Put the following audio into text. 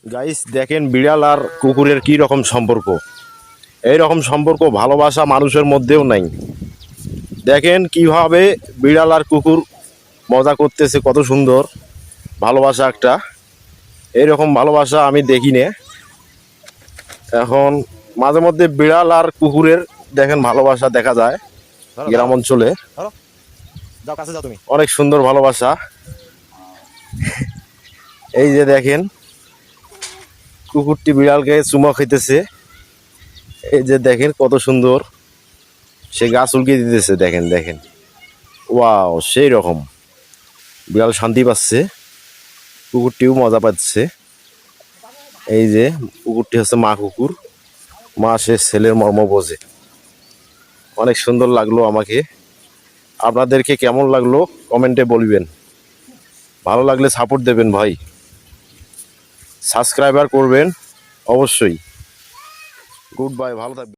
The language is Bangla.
গাইস দেখেন বিড়াল আর কুকুরের কি রকম সম্পর্ক। এই রকম সম্পর্ক ভালোবাসা মানুষের মধ্যেও নাই। দেখেন কিভাবে বিড়াল আর কুকুর মজা করতেছে, কত সুন্দর ভালোবাসা একটা। এইরকম ভালোবাসা আমি দেখি না। এখন মাঝে মধ্যে বিড়াল আর কুকুরের দেখেন ভালোবাসা দেখা যায় গ্রাম অঞ্চলে। অনেক সুন্দর ভালোবাসা। এই যে দেখেন কুকুরটি বিড়ালকে চুমা খাইতেছে। এই যে দেখেন কত সুন্দর সে গাছ উল্কে দিতেছে। দেখেন দেখেন, ওয়াও, সেই রকম বিড়াল শান্তি পাচ্ছে, কুকুরটিও মজা পাচ্ছে। এই যে কুকুরটি হচ্ছে মা কুকুর, মা সে ছেলের মর্ম বোঝে। অনেক সুন্দর লাগলো আমাকে। আপনাদেরকে কেমন লাগলো কমেন্টে বলবেন। ভালো লাগলে সাপোর্ট দেবেন ভাই, সাবস্ক্রাইবার করবেন অবশ্যই। গুড বাই, ভালো থাকবেন।